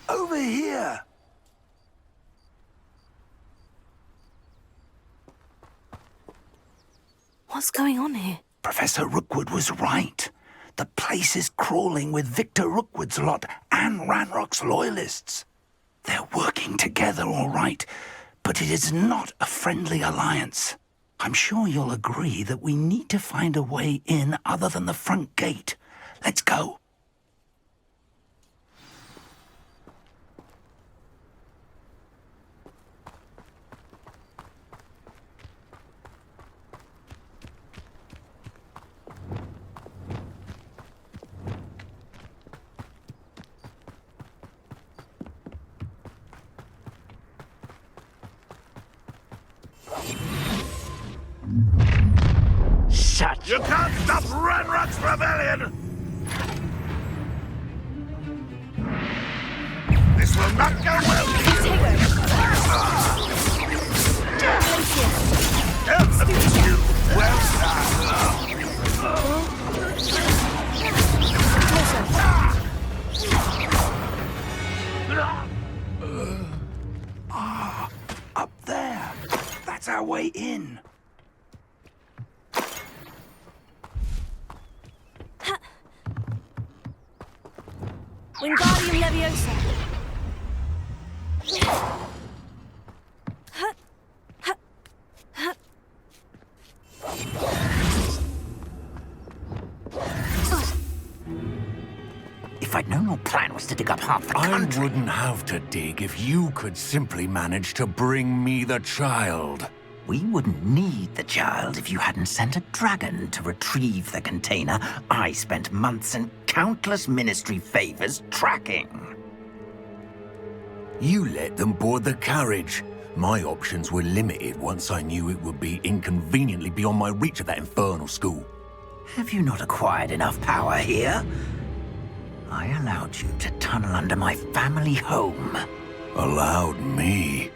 Over here! What's going on here? Professor Rookwood was right. The place is crawling with Victor Rookwood's lot and Ranrock's loyalists. They're working together, all right, but it is not a friendly alliance. I'm sure you'll agree that we need to find a way in other than the front gate. Let's go. Shut! You can't stop Ranrock's rebellion! This will not go well for you! You well Up there. That's our way in. Wingardium Leviosa. If I'd known your plan was to dig up half the I country... wouldn't have to dig if you could simply manage to bring me the child. We wouldn't need the child if you hadn't sent a dragon to retrieve the container I spent months and countless ministry favors tracking. You let them board the carriage. My options were limited once I knew it would be inconveniently beyond my reach at that infernal school. Have you not acquired enough power here? I allowed you to tunnel under my family home. Allowed me?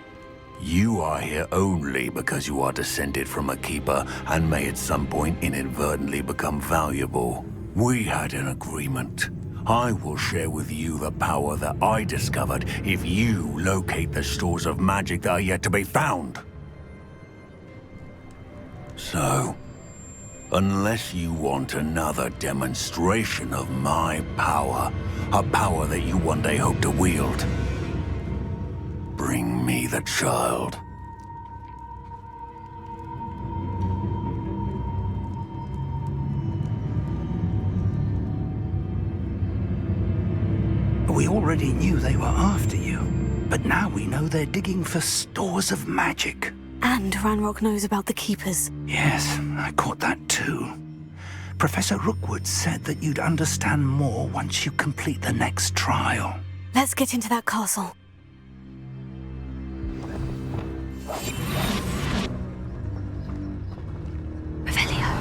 You are here only because you are descended from a keeper and may at some point inadvertently become valuable. We had an agreement. I will share with you the power that I discovered if you locate the stores of magic that are yet to be found. So, unless you want another demonstration of my power, a power that you one day hope to wield, bring me the child. We already knew they were after you, but now we know they're digging for stores of magic. And Ranrock knows about the Keepers. Yes, I caught that too. Professor Rookwood said that you'd understand more once you complete the next trial. Let's get into that castle. Revelio.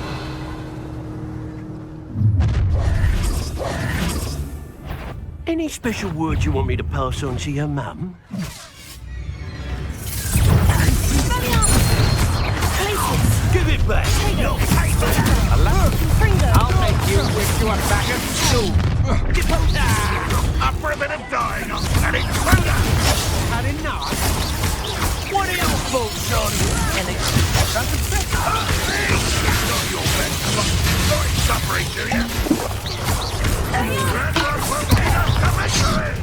Any special words you want me to pass on to your mum? Give it back! No paper! I'll make you wish you were back at school. Up for a bit of dying on planet Crota! Had enough? What are your thoughts on Not your best. Sorry, suffering, do you? Ranrock will be enough to victory!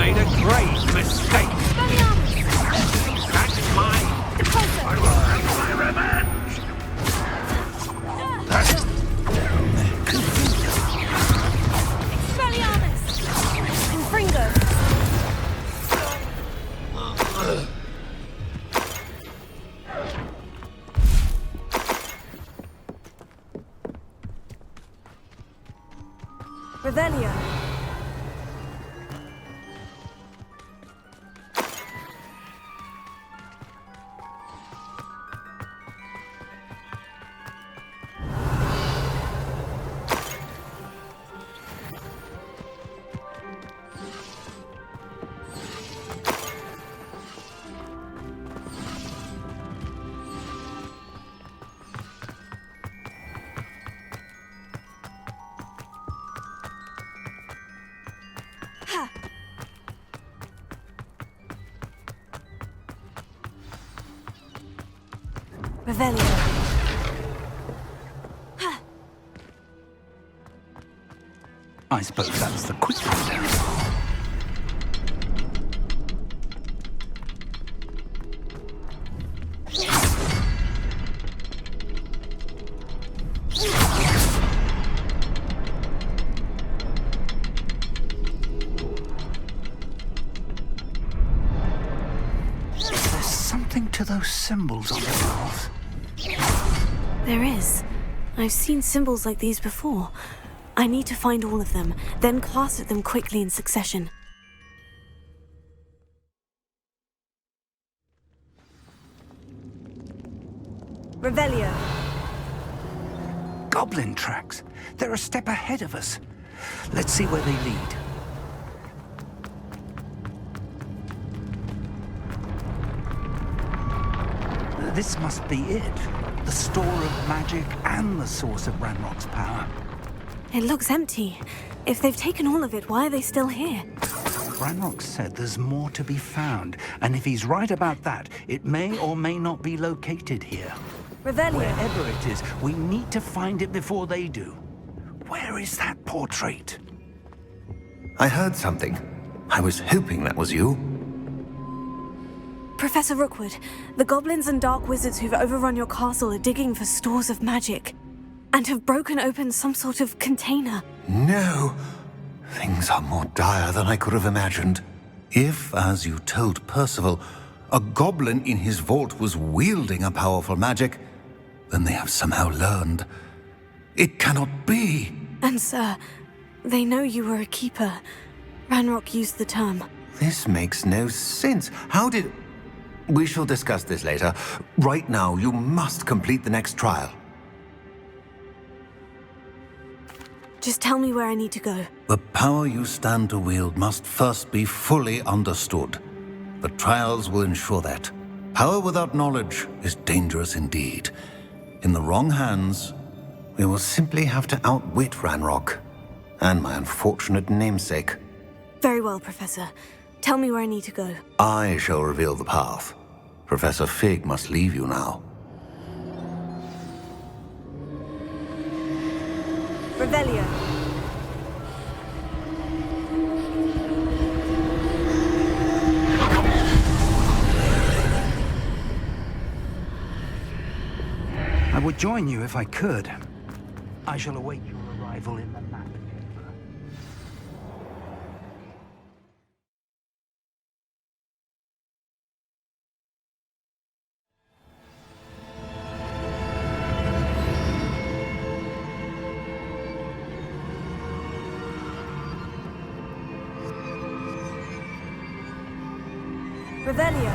made a grave mistake. Expelliarmus! That's mine. I will have my revenge! Expelliarmus! Confringo! Revelio! Revelio. I suppose that's the quick one down. There's something to those symbols on the path. There is. I've seen symbols like these before. I need to find all of them, then cast at them quickly in succession. Revelio. Goblin tracks. They're a step ahead of us. Let's see where they lead. This must be it. The store of magic and the source of Ranrock's power. It looks empty. If they've taken all of it, why are they still here? Ranrock said there's more to be found, and if he's right about that, it may or may not be located here. Revelio. Wherever it is, we need to find it before they do. Where is that portrait? I heard something. I was hoping that was you. Professor Rookwood, the goblins and dark wizards who've overrun your castle are digging for stores of magic, and have broken open some sort of container. No. Things are more dire than I could have imagined. If, as you told Percival, a goblin in his vault was wielding a powerful magic, then they have somehow learned. It cannot be. And sir, they know you were a keeper. Ranrock used the term. This makes no sense. How did... We shall discuss this later. Right now, you must complete the next trial. Just tell me where I need to go. The power you stand to wield must first be fully understood. The trials will ensure that. Power without knowledge is dangerous indeed. In the wrong hands, we will simply have to outwit Ranrock and my unfortunate namesake. Very well, Professor. Tell me where I need to go. I shall reveal the path. Professor Fig must leave you now. Revelio. I would join you if I could. I shall await your arrival in the map chamber. Revelio.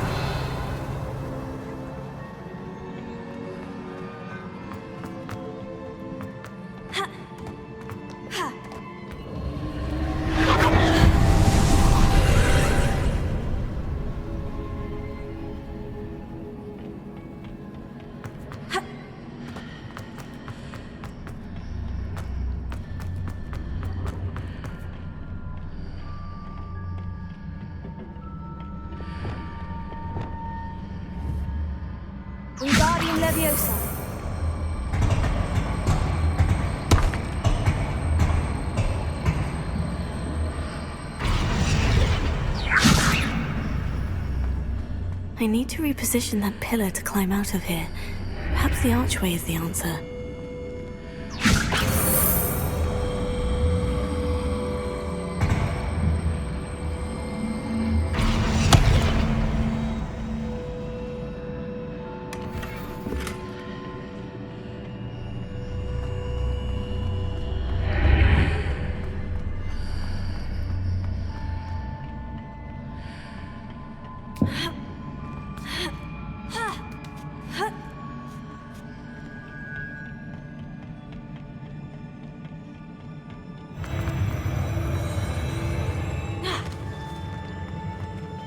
Wingardium Leviosa. I need to reposition that pillar to climb out of here. Perhaps the archway is the answer.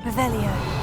Revelio.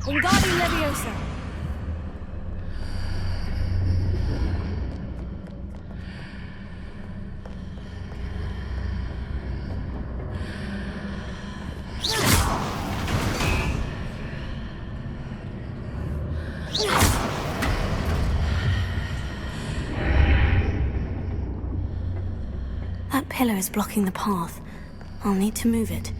Wingardium Leviosa. That pillar is blocking the path. I'll need to move it.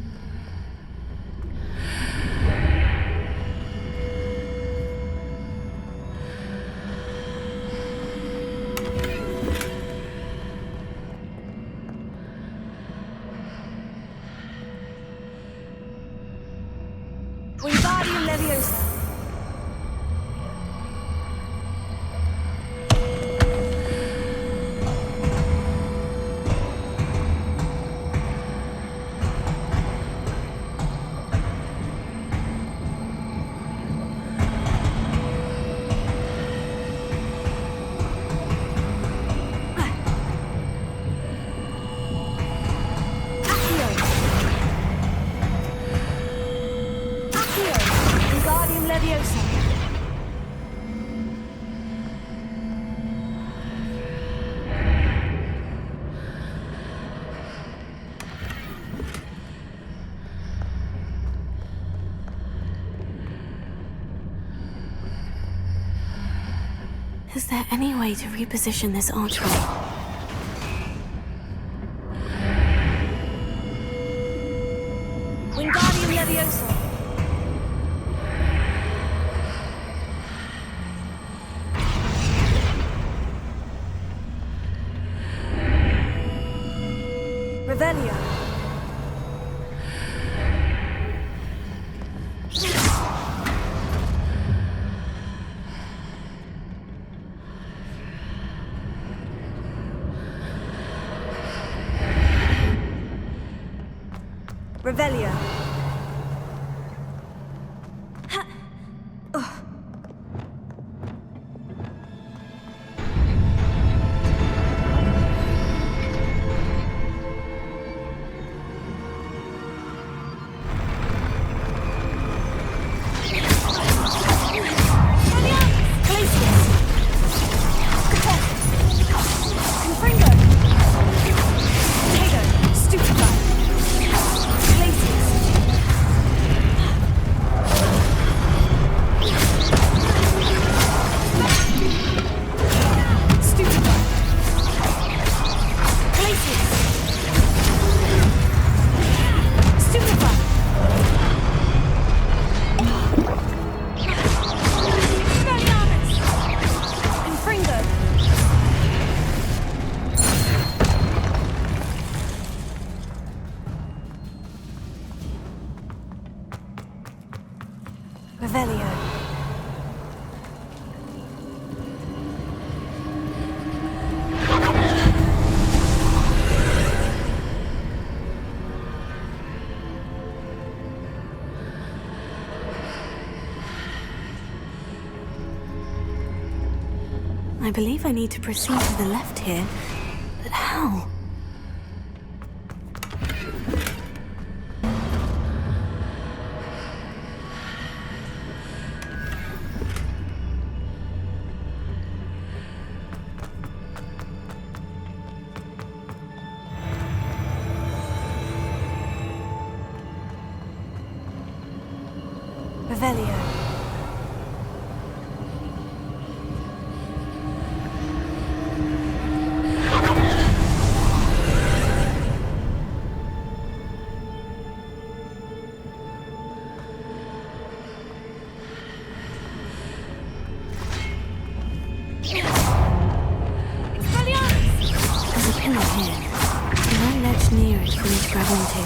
Wingardium Leviosa. Wingardium Leviosa. Is there any way to reposition this archway? Wingardium Leviosa. Revelio. Revelio. Revelio. I believe I need to proceed to the left here. But how? Revelio. There's a pillar here. No ledge near it for me to grab onto.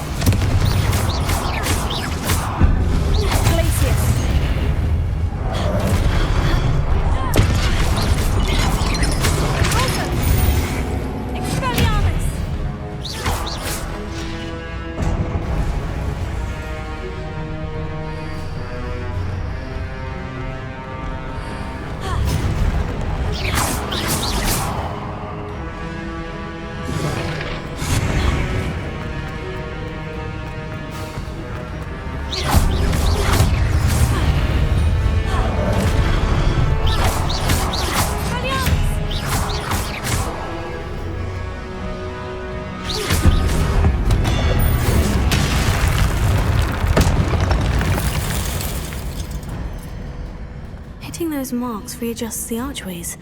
Hitting those marks readjusts the archways.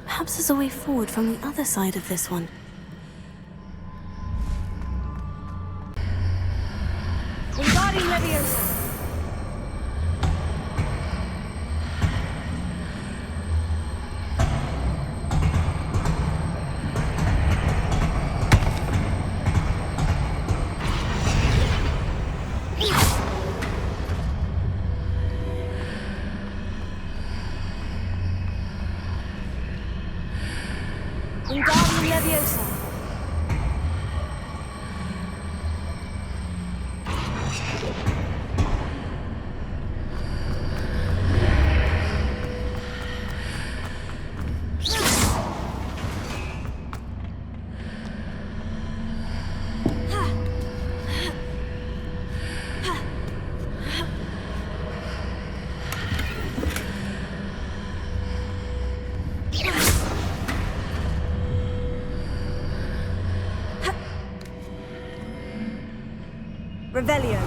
Perhaps there's a way forward from the other side of this one. Wingardium Leviosa. Wingardium Leviosa. Revelio.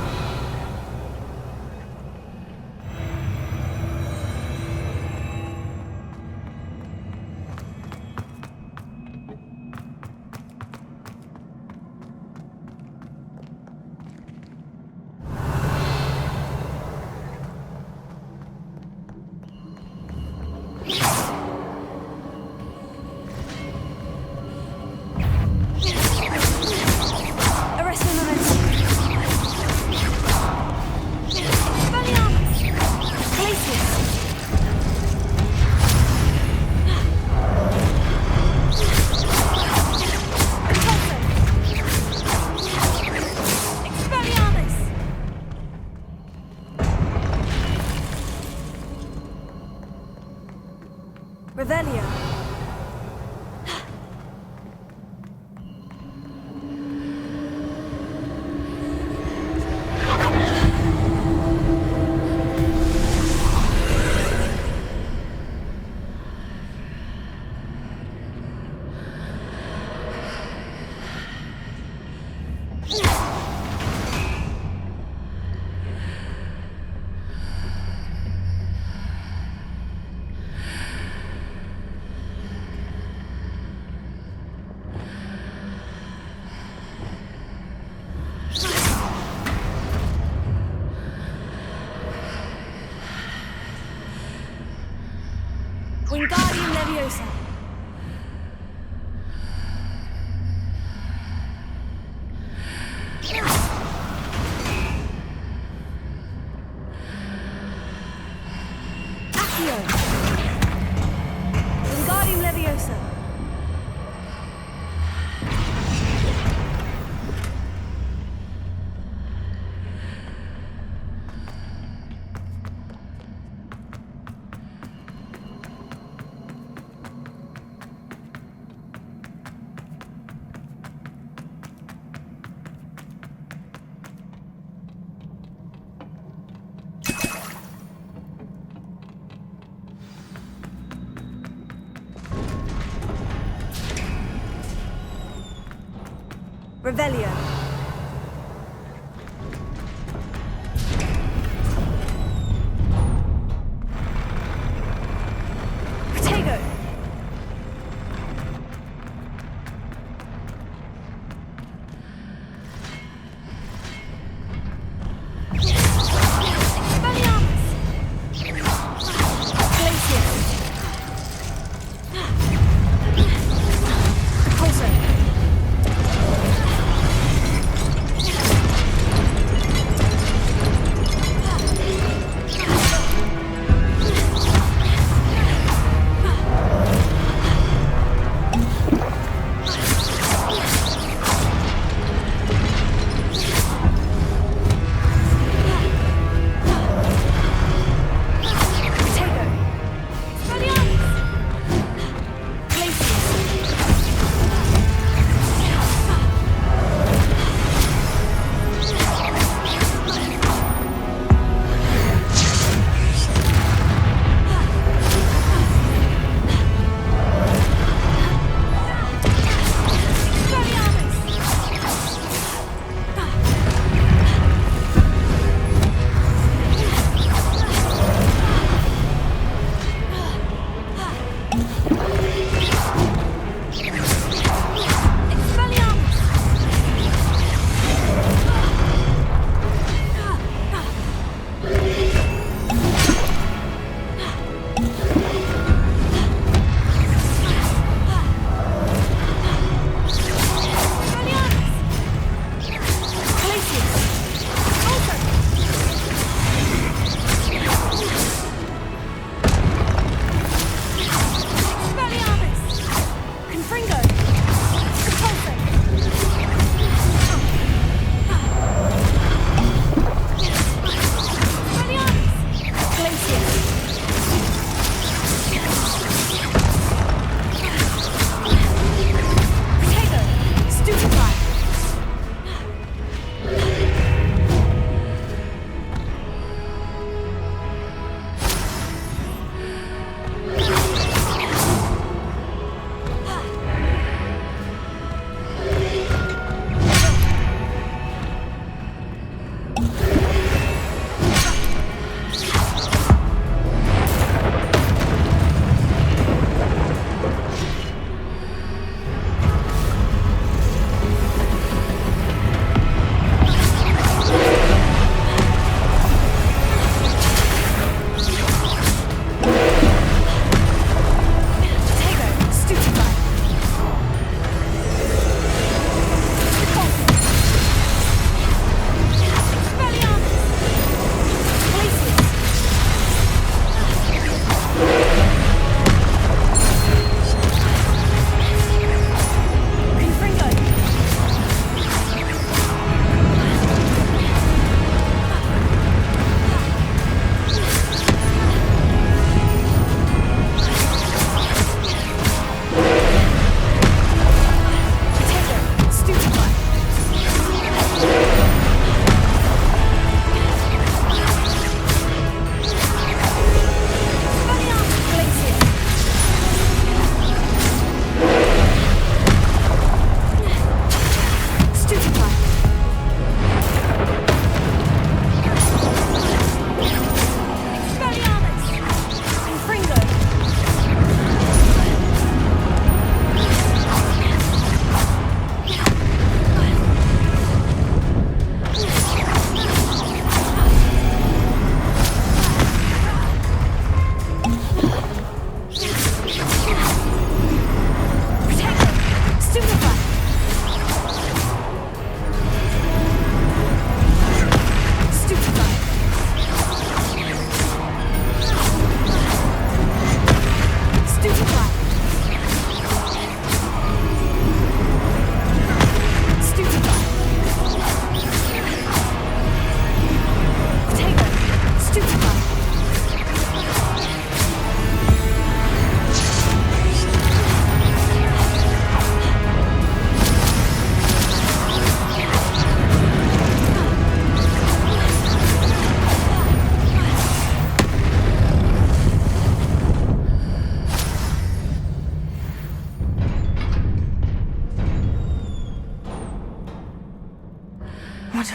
Revelio. Wingardium Leviosa. Accio. Wingardium Leviosa. Revelio. Protego.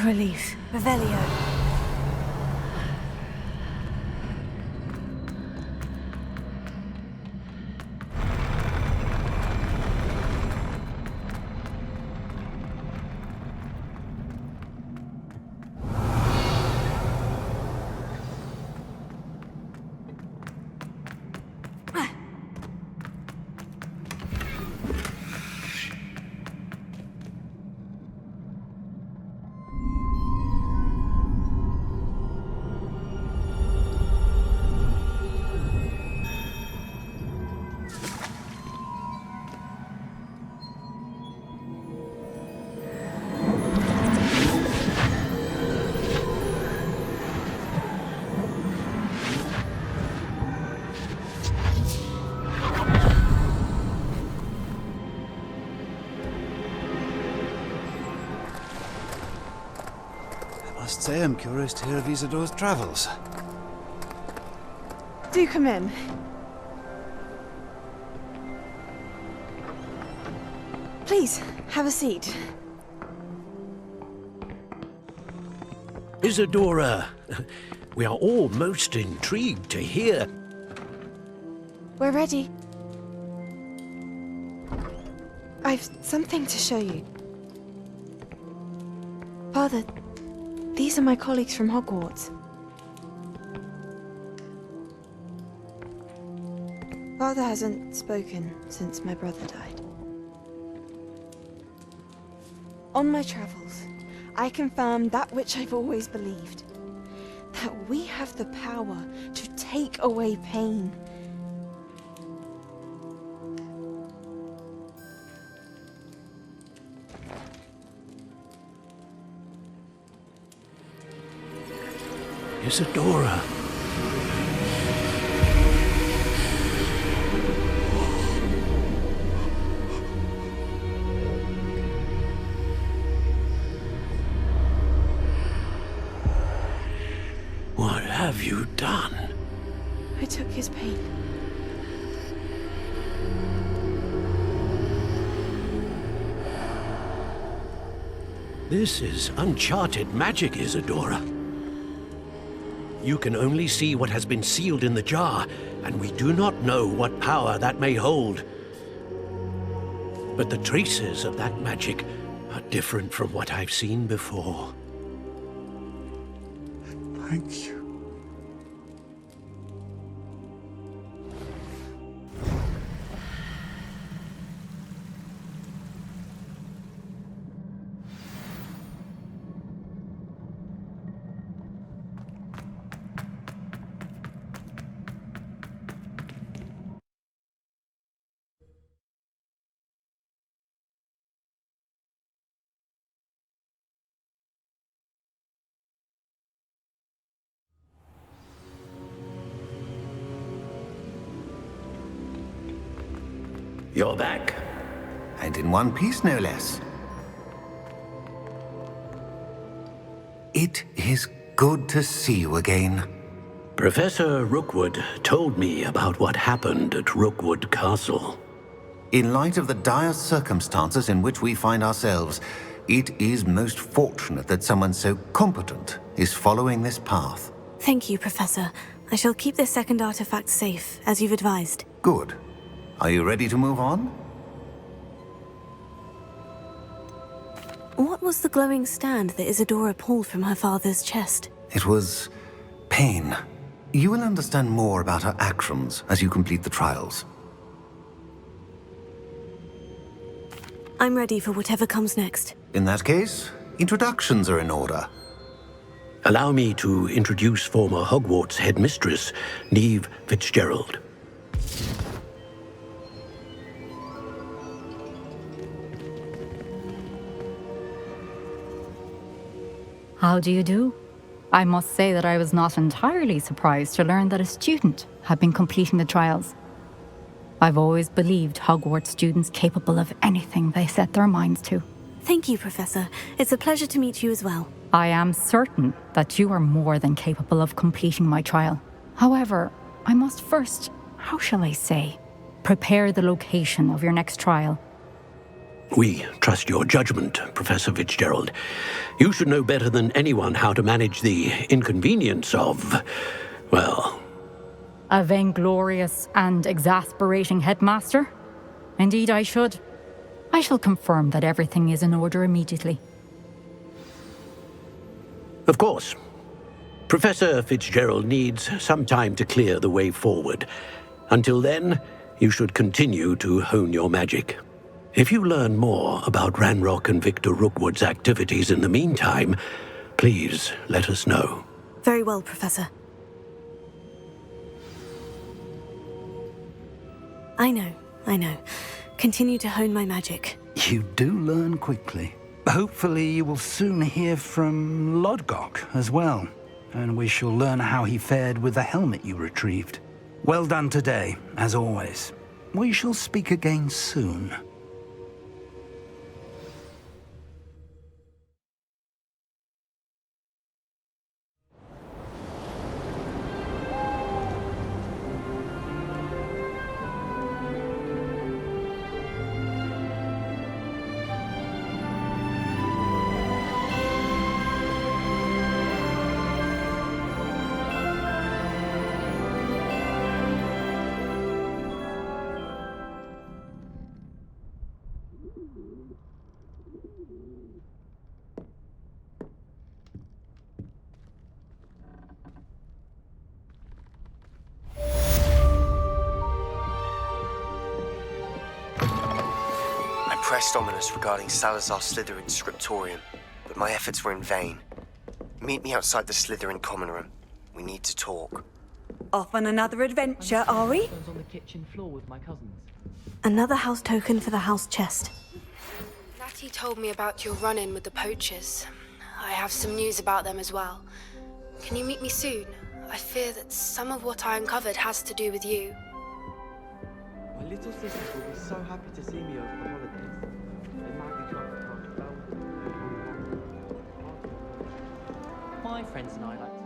a relief. Revelio. I must say I'm curious to hear of Isidore's travels. Do come in. Please, have a seat. Isadora, we are all most intrigued to hear. We're ready. I've something to show you. Father, these are my colleagues from Hogwarts. Father hasn't spoken since my brother died. On my travels, I confirmed that which I've always believed. That we have the power to take away pain. Isadora. What have you done? I took his pain. This is uncharted magic, Isadora. You can only see what has been sealed in the jar, and we do not know what power that may hold. But the traces of that magic are different from what I've seen before. Thank you. You're back. And in one piece, no less. It is good to see you again. Professor Rookwood told me about what happened at Rookwood Castle. In light of the dire circumstances in which we find ourselves, it is most fortunate that someone so competent is following this path. Thank you, Professor. I shall keep this second artifact safe, as you've advised. Good. Are you ready to move on? What was the glowing stand that Isadora pulled from her father's chest? It was pain. You will understand more about her actions as you complete the trials. I'm ready for whatever comes next. In that case, introductions are in order. Allow me to introduce former Hogwarts headmistress, Neve Fitzgerald. How do you do? I must say that I was not entirely surprised to learn that a student had been completing the trials. I've always believed Hogwarts students capable of anything they set their minds to. Thank you, Professor. It's a pleasure to meet you as well. I am certain that you are more than capable of completing my trial. However, I must first, how shall I say, prepare the location of your next trial. We trust your judgment, Professor Fitzgerald. You should know better than anyone how to manage the inconvenience of, well... A vainglorious and exasperating headmaster? Indeed I should. I shall confirm that everything is in order immediately. Of course. Professor Fitzgerald needs some time to clear the way forward. Until then, you should continue to hone your magic. If you learn more about Ranrock and Victor Rookwood's activities in the meantime, please let us know. Very well, Professor. I know. Continue to hone my magic. You do learn quickly. Hopefully you will soon hear from Lodgok as well, and we shall learn how he fared with the helmet you retrieved. Well done today, as always. We shall speak again soon. Pressed ominous regarding Salazar Slytherin's scriptorium, but my efforts were in vain. Meet me outside the Slytherin common room. We need to talk. Off on another adventure, are we? On the kitchen floor with my cousins. Another house token for the house chest. Natty told me about your run-in with the poachers. I have some news about them as well. Can you meet me soon? I fear that some of what I uncovered has to do with you. My little sisters will be so happy to see me over the holidays. They might be trying to cast spells. My friends and I like to...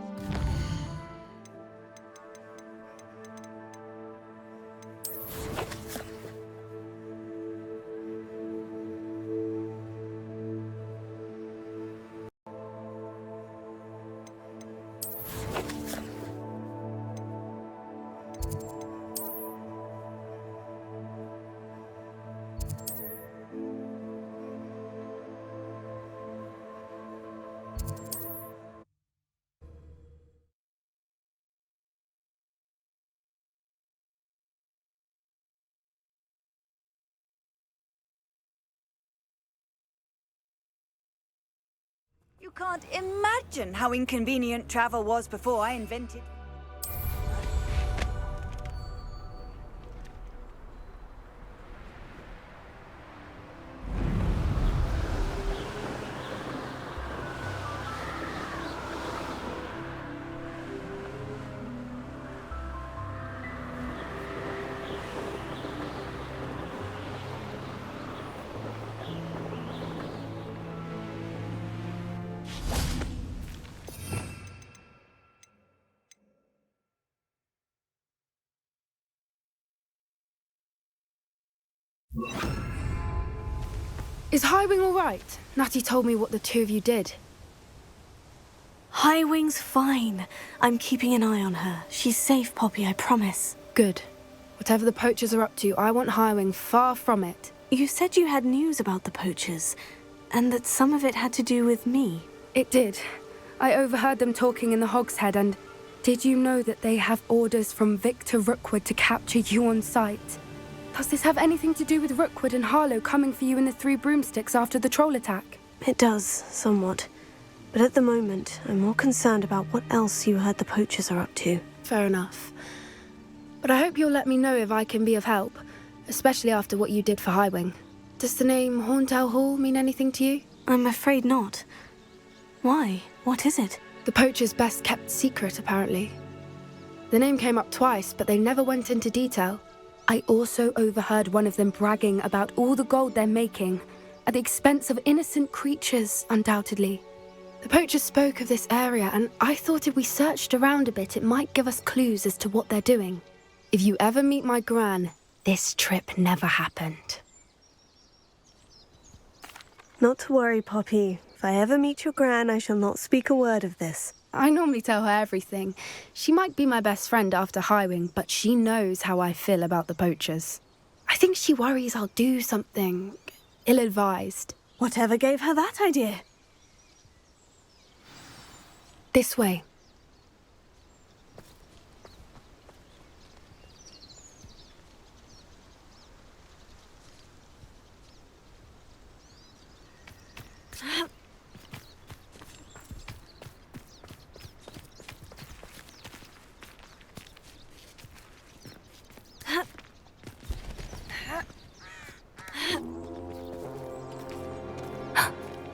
You can't imagine how inconvenient travel was before I invented... Is Highwing all right? Natty told me what the two of you did. Highwing's fine. I'm keeping an eye on her. She's safe, Poppy, I promise. Good. Whatever the poachers are up to, I want Highwing far from it. You said you had news about the poachers, and that some of it had to do with me. It did. I overheard them talking in the Hogshead, and did you know that they have orders from Victor Rookwood to capture you on sight? Does this have anything to do with Rookwood and Harlow coming for you in the Three Broomsticks after the troll attack? It does, somewhat. But at the moment, I'm more concerned about what else you heard the poachers are up to. Fair enough. But I hope you'll let me know if I can be of help, especially after what you did for Highwing. Does the name Horntail Hall mean anything to you? I'm afraid not. Why? What is it? The poachers' best-kept secret, apparently. The name came up twice, but they never went into detail. I also overheard one of them bragging about all the gold they're making, at the expense of innocent creatures, undoubtedly. The poachers spoke of this area, and I thought if we searched around a bit, it might give us clues as to what they're doing. If you ever meet my gran, this trip never happened. Not to worry, Poppy. If I ever meet your Gran, I shall not speak a word of this. I normally tell her everything. She might be my best friend after Highwing, but she knows how I feel about the poachers. I think she worries I'll do something ill-advised. Whatever gave her that idea? This way.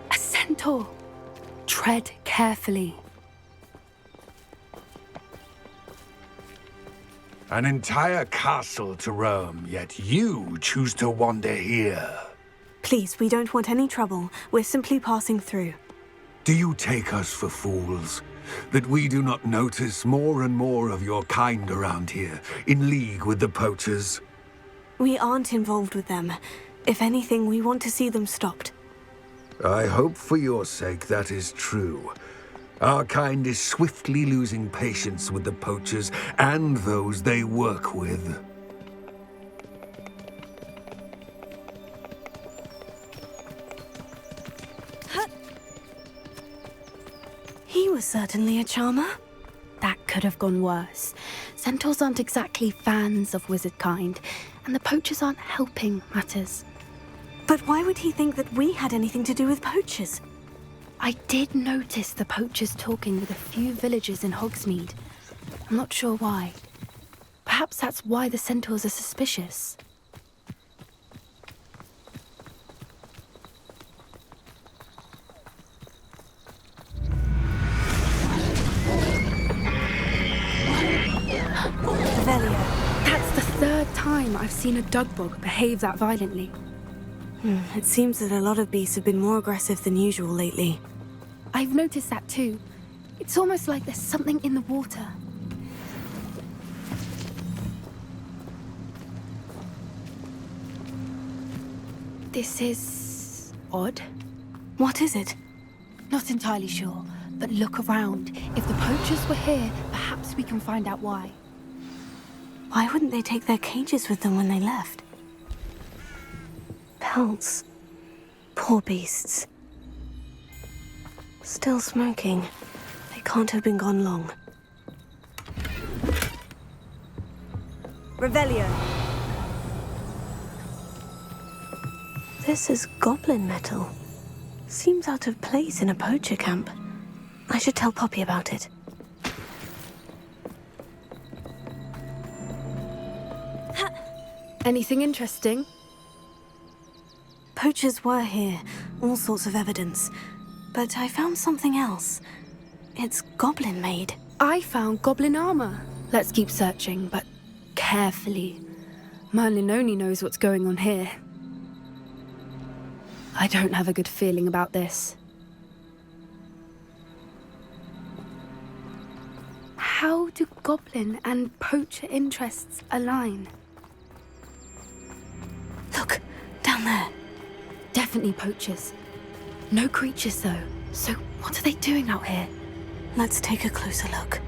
A centaur. Tread carefully. An entire castle to roam, yet you choose to wander here. Please, we don't want any trouble. We're simply passing through. Do you take us for fools? That we do not notice more and more of your kind around here, in league with the poachers? We aren't involved with them. If anything, we want to see them stopped. I hope for your sake that is true. Our kind is swiftly losing patience with the poachers and those they work with. He was certainly a charmer. That could have gone worse. Centaurs aren't exactly fans of wizard kind, and the poachers aren't helping matters. But why would he think that we had anything to do with poachers? I did notice the poachers talking with a few villagers in Hogsmeade. I'm not sure why. Perhaps that's why the centaurs are suspicious. That's the third time I've seen a dugbog behave that violently. It seems that a lot of beasts have been more aggressive than usual lately. I've noticed that too. It's almost like there's something in the water. This is odd. What is it? Not entirely sure, but look around. If the poachers were here, perhaps we can find out why. Why wouldn't they take their cages with them when they left? Pelts. Poor beasts. Still smoking. They can't have been gone long. Revelio. This is goblin metal. Seems out of place in a poacher camp. I should tell Poppy about it. Anything interesting? Poachers were here. All sorts of evidence. But I found something else. It's goblin-made. I found goblin armor. Let's keep searching, but carefully. Merlin only knows what's going on here. I don't have a good feeling about this. How do goblin and poacher interests align? Look, down there. Definitely poachers. No creatures, though. So what are they doing out here? Let's take a closer look.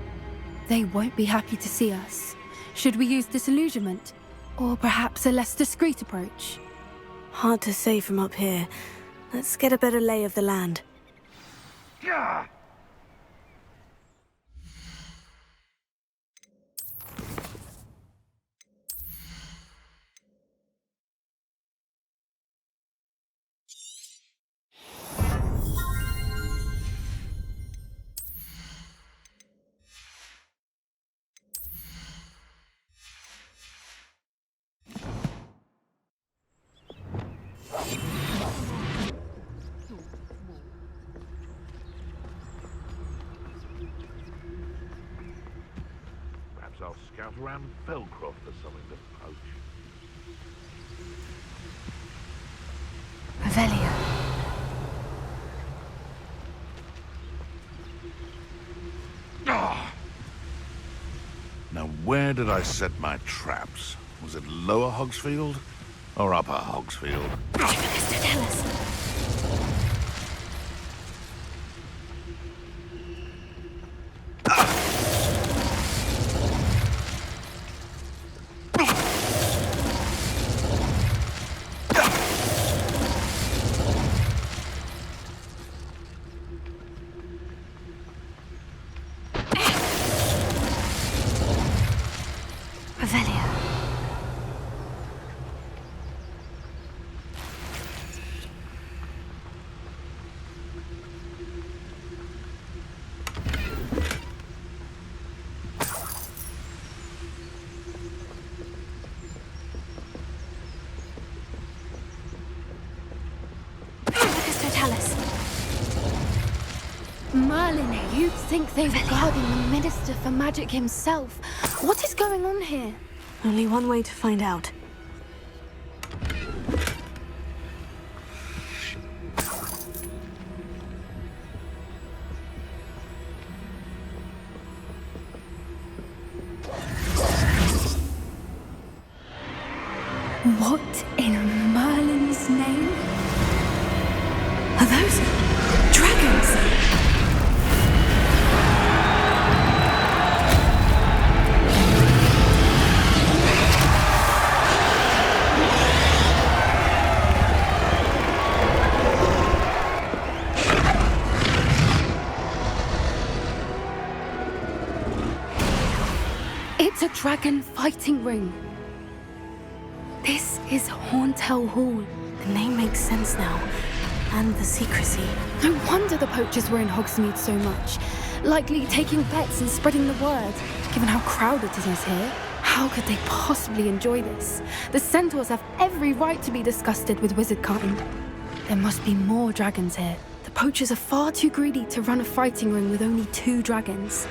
They won't be happy to see us. Should we use disillusionment? Or perhaps a less discreet approach? Hard to say from up here. Let's get a better lay of the land. Yeah. I'll scout around Felcroft for something to poach. Revelio. Ah! Now, where did I set my traps? Was it Lower Hogsfield or Upper Hogsfield? Tell us. think they were guarding the Minister for Magic himself. What is going on here? Only one way to find out. What in Merlin's name? Are those dragons? It's a dragon fighting ring. This is Horntail Hall. The name makes sense now. And the secrecy. No wonder the poachers were in Hogsmeade so much. Likely taking bets and spreading the word. Given how crowded it is here, how could they possibly enjoy this? The centaurs have every right to be disgusted with wizard kind. There must be more dragons here. The poachers are far too greedy to run a fighting ring with only 2 dragons.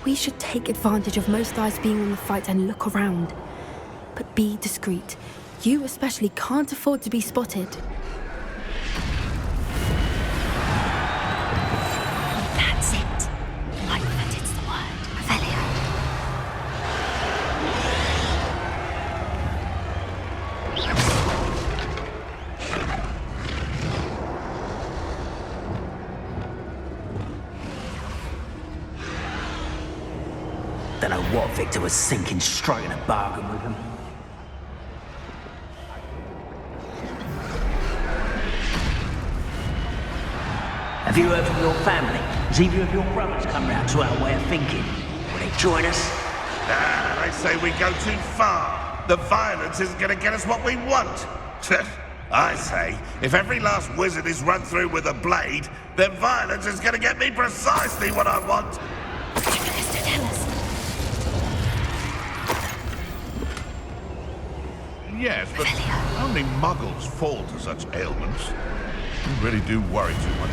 We should take advantage of most eyes being on the fight and look around. But be discreet. You especially can't afford to be spotted. That's it. Like that it's the word. Revelio. Don't know what Victor was thinking, striking a bargain with him. Have you heard from your family? Has either of your brothers come round to our way of thinking? Will they join us? Ah, they say we go too far. The violence isn't going to get us what we want. I say, if every last wizard is run through with a blade, then violence is going to get me precisely what I want. Minister, tell us. Yes, but only muggles fall to such ailments. You really do worry too much.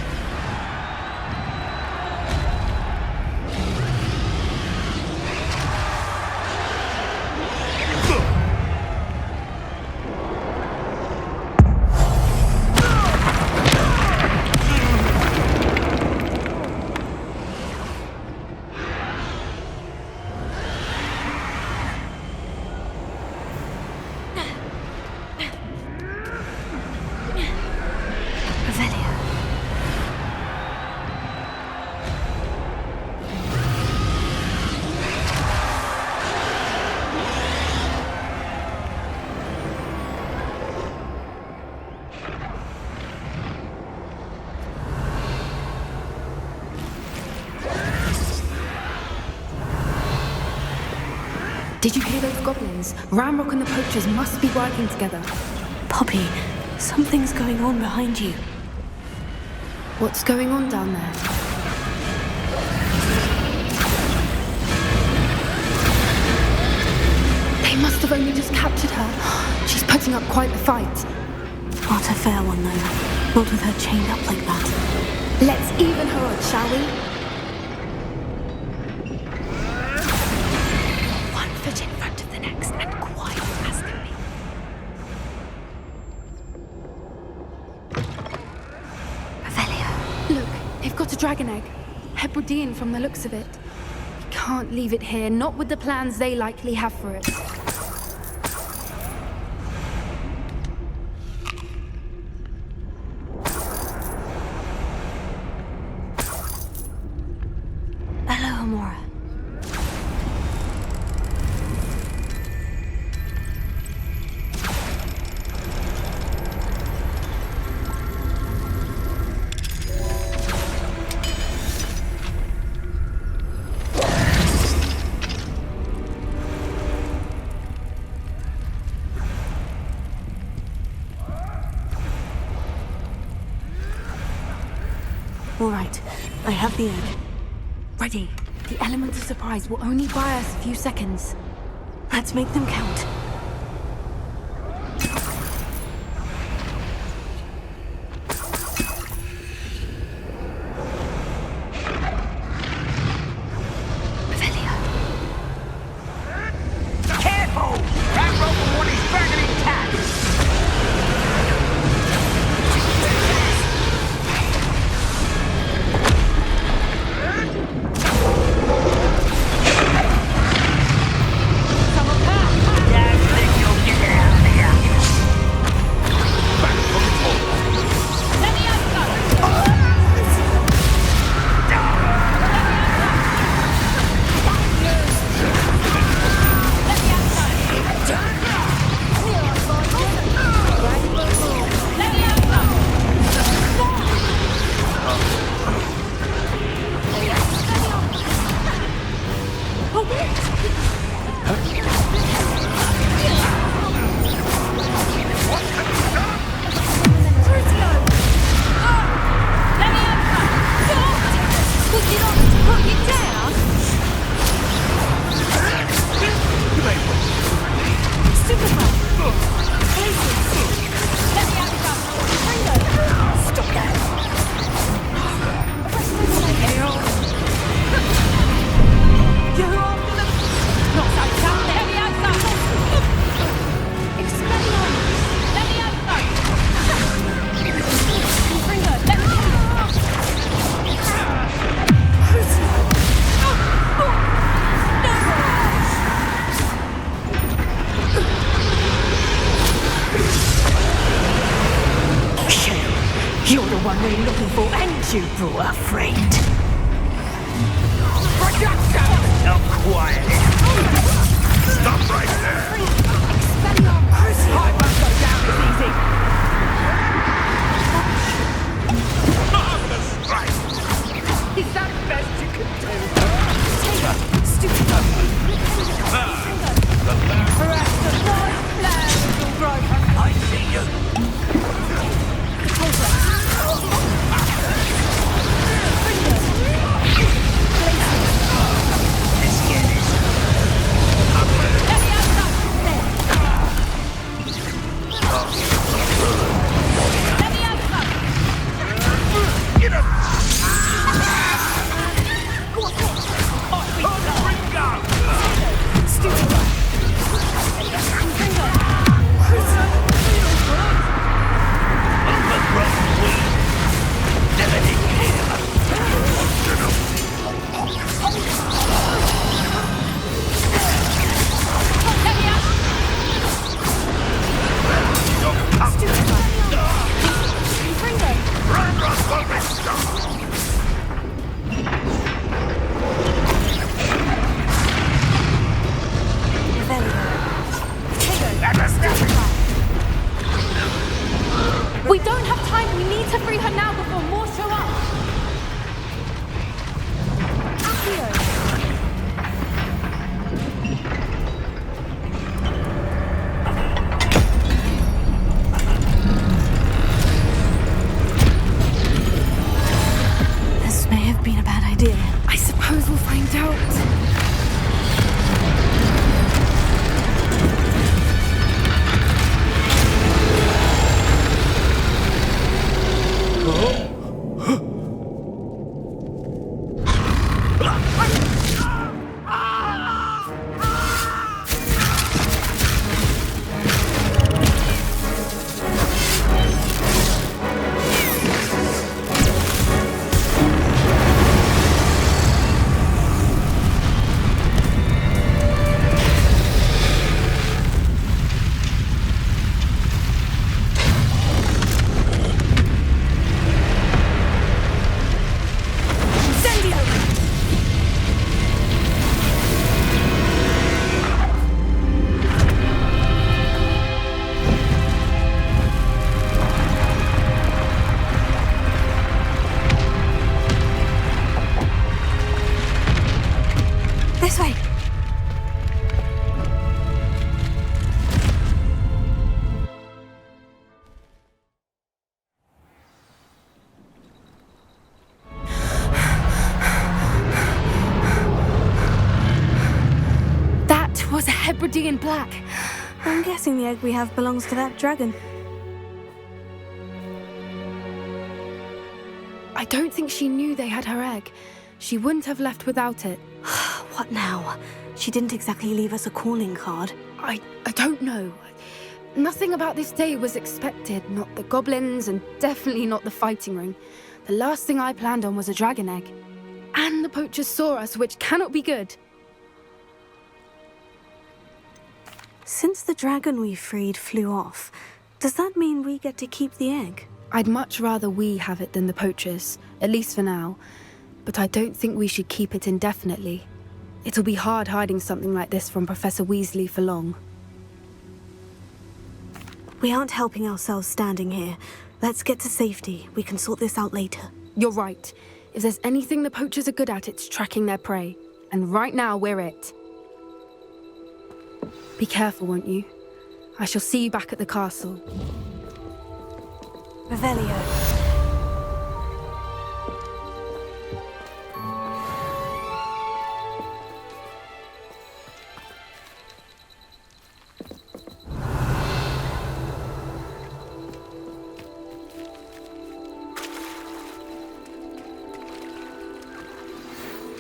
Did you hear those goblins? Ramrock and the poachers must be working together. Poppy, something's going on behind you. What's going on down there? They must have only just captured her. She's putting up quite the fight. Not a fair one, though. Not with her chained up like that. Let's even her odds, shall we? In front of the next and quiet as can be. Revelio. Look, they've got a dragon egg. Hebridean from the looks of it. We can't leave it here, not with the plans they likely have for it. Hello, Amora. All right, I have the egg. Ready. The element of surprise will only buy us a few seconds. Let's make them count. You're the one we're looking for, and you brought a friend. Now quiet. Stop right there. I won't go down as easy. Marvelous strike. Is that best you can do? Stupid. Perhaps the right plan will grow. I see you. We don't have time. We need to free her now before more show up. This may have been a bad idea. I suppose we'll find out. This way. That was a Hebridean black. I'm guessing the egg we have belongs to that dragon. I don't think she knew they had her egg. She wouldn't have left without it. What now? She didn't exactly leave us a calling card. I don't know. Nothing about this day was expected. Not the goblins, and definitely not the fighting ring. The last thing I planned on was a dragon egg. And the poachers saw us, which cannot be good. Since the dragon we freed flew off, does that mean we get to keep the egg? I'd much rather we have it than the poachers, at least for now. But I don't think we should keep it indefinitely. It'll be hard hiding something like this from Professor Weasley for long. We aren't helping ourselves standing here. Let's get to safety. We can sort this out later. You're right. If there's anything the poachers are good at, it's tracking their prey. And right now, we're it. Be careful, won't you? I shall see you back at the castle. Revelio.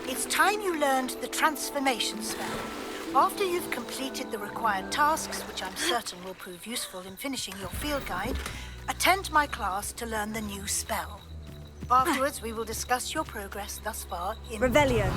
It's time you learned the transformation spell. After you've completed the required tasks, which I'm certain will prove useful in finishing your field guide, attend my class to learn the new spell. Afterwards, we will discuss your progress thus far in... Revelio.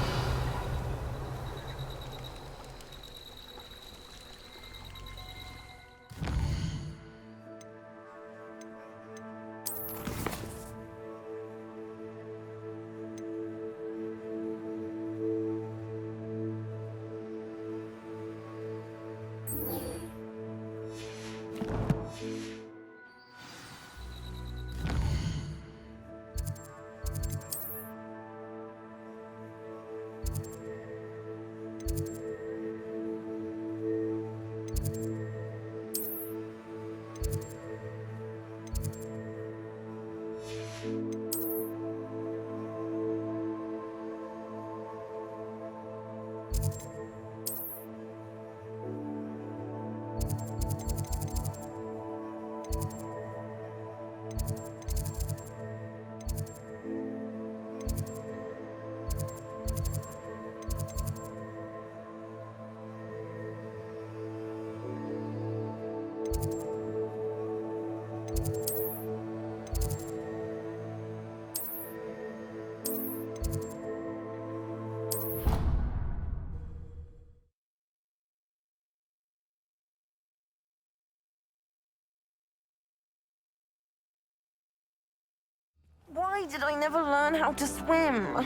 Why did I never learn how to swim?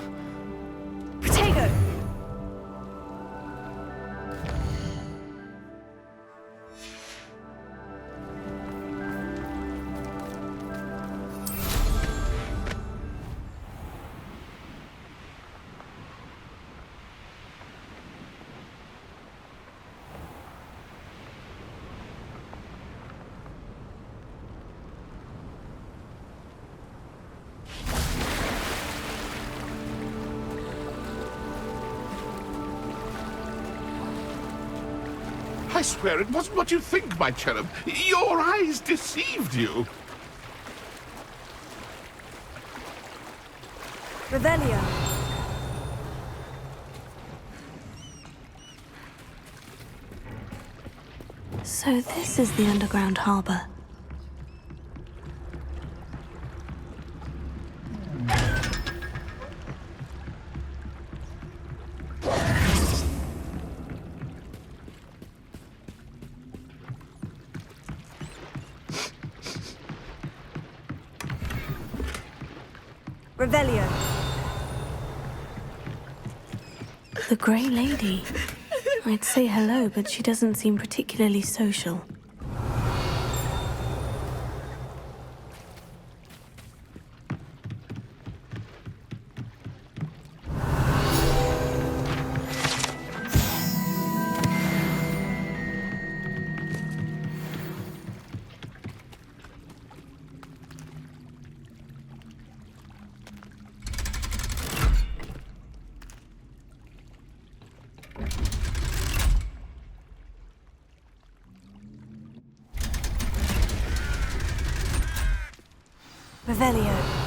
Potato! I swear it wasn't what you think, my cherub. Your eyes deceived you. Revelio. So this is the underground harbor. Revelio. The Grey Lady. I'd say hello, but she doesn't seem particularly social. Revelio.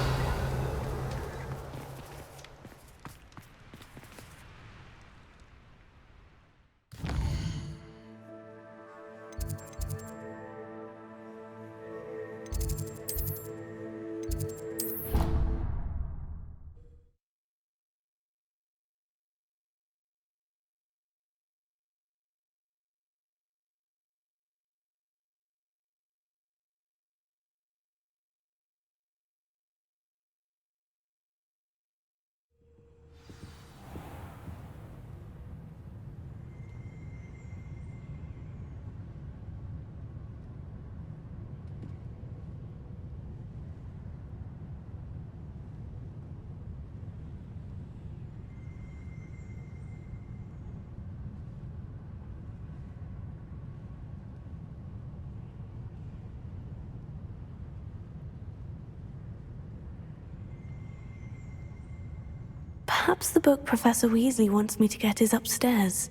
Perhaps the book Professor Weasley wants me to get is upstairs.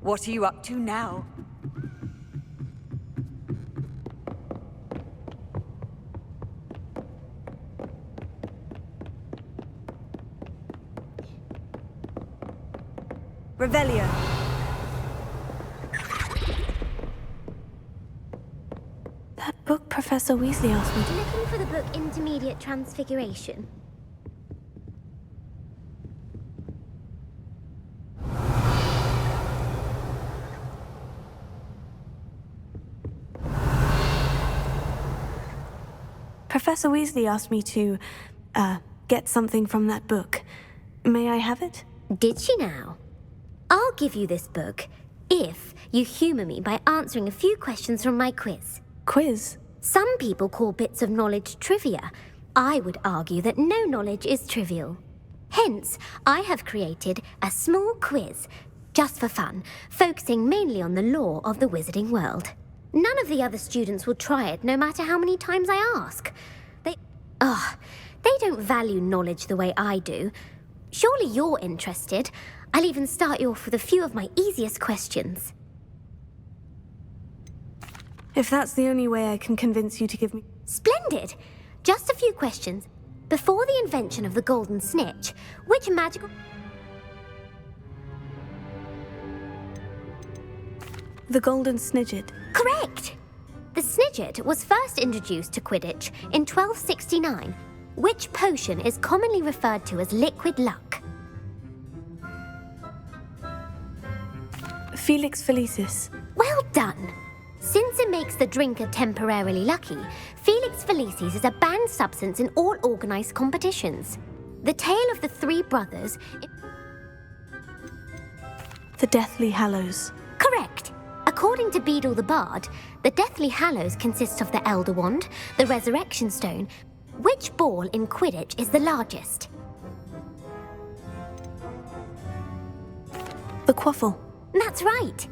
What are you up to now? Revelio. That book Professor Weasley asked me to... Looking for the book Intermediate Transfiguration? Professor Weasley asked me to, get something from that book. May I have it? Did she now? I'll give you this book if you humour me by answering a few questions from my quiz. Quiz? Some people call bits of knowledge trivia. I would argue that no knowledge is trivial. Hence, I have created a small quiz, just for fun, focusing mainly on the lore of the wizarding world. None of the other students will try it, no matter how many times I ask. They don't value knowledge the way I do. Surely you're interested. I'll even start you off with a few of my easiest questions. If that's the only way I can convince you to give me... Splendid! Just a few questions. Before the invention of the golden snitch, which magical... The golden snidget. Correct! The snidget was first introduced to Quidditch in 1269. Which potion is commonly referred to as liquid luck? Felix Felicis. Well done! Since it makes the drinker temporarily lucky, Felix Felicis is a banned substance in all organised competitions. The tale of the three brothers... The Deathly Hallows. Correct! According to Beedle the Bard, the Deathly Hallows consists of the Elder Wand, the Resurrection Stone. Which ball in Quidditch is the largest? The Quaffle. That's right.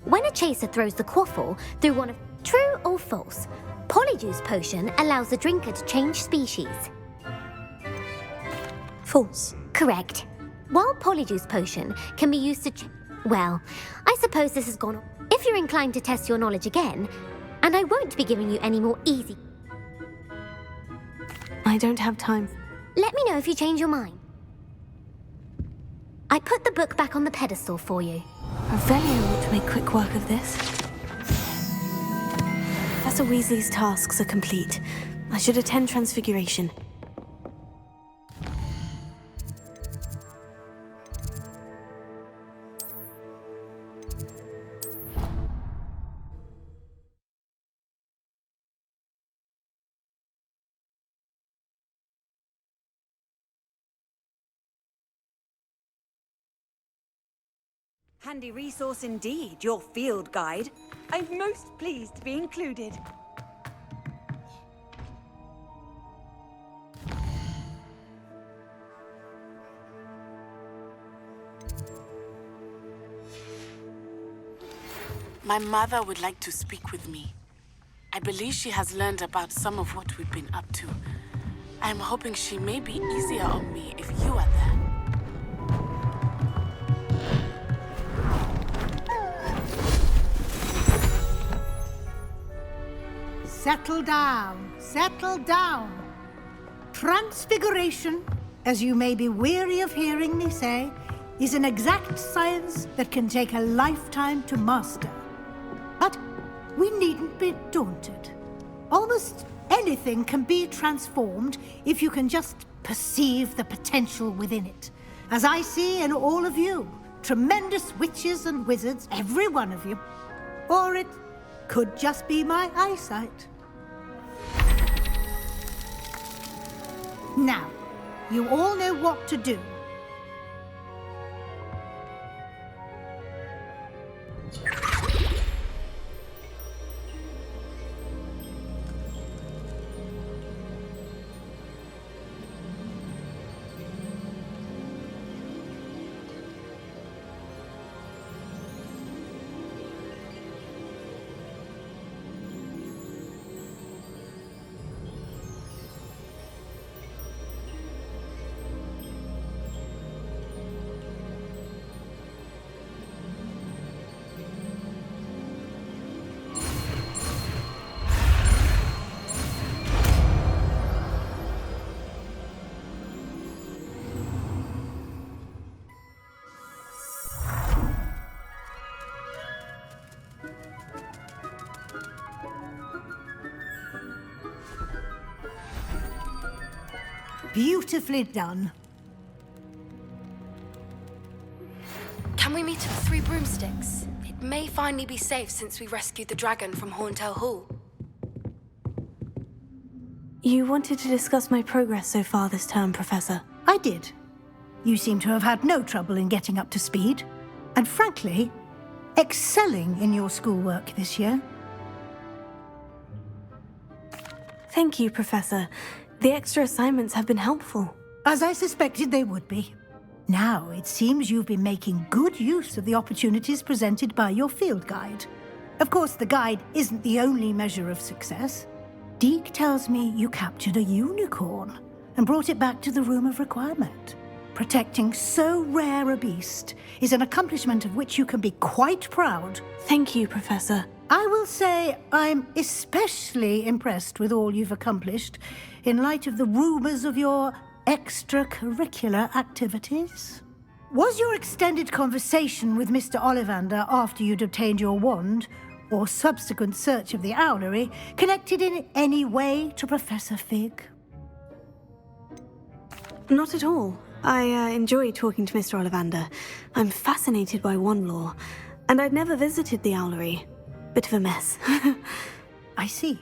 When a chaser throws the quaffle through one of... True or false? Polyjuice Potion allows the drinker to change species. False. Correct. While Polyjuice Potion can be used to... Well, I suppose this has gone... If you're inclined to test your knowledge again, and I won't be giving you any more easy... I don't have time. Let me know if you change your mind. I put the book back on the pedestal for you. Revelio ought to make quick work of this. Professor Weasley's tasks are complete. I should attend Transfiguration. Handy resource indeed, your field guide. I'm most pleased to be included. My mother would like to speak with me. I believe she has learned about some of what we've been up to. I'm hoping she may be easier on me if you are there. Settle down, settle down. Transfiguration, as you may be weary of hearing me say, is an exact science that can take a lifetime to master. But we needn't be daunted. Almost anything can be transformed if you can just perceive the potential within it. As I see in all of you, tremendous witches and wizards, every one of you. Or it could just be my eyesight. Now, you all know what to do. beautifully done. Can we meet at the Three Broomsticks? It may finally be safe since we rescued the dragon from Horntail Hall. You wanted to discuss my progress so far this term, Professor. I did. You seem to have had no trouble in getting up to speed. And frankly, excelling in your schoolwork this year. Thank you, Professor. The extra assignments have been helpful. As I suspected they would be. Now, it seems you've been making good use of the opportunities presented by your field guide. Of course, the guide isn't the only measure of success. Deke tells me you captured a unicorn and brought it back to the Room of Requirement. Protecting so rare a beast is an accomplishment of which you can be quite proud. Thank you, Professor. I will say I'm especially impressed with all you've accomplished in light of the rumors of your extracurricular activities. Was your extended conversation with Mr. Ollivander after you'd obtained your wand, or subsequent search of the owlery, connected in any way to Professor Fig? Not at all. I enjoy talking to Mr. Ollivander. I'm fascinated by wand lore, and I'd never visited the owlery. Bit of a mess. I see.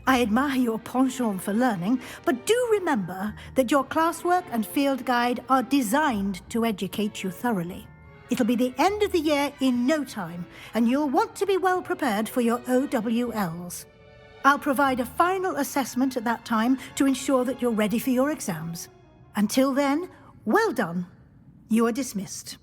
I admire your penchant for learning, but do remember that your classwork and field guide are designed to educate you thoroughly. It'll be the end of the year in no time, and you'll want to be well prepared for your OWLs. I'll provide a final assessment at that time to ensure that you're ready for your exams. Until then, well done. You are dismissed.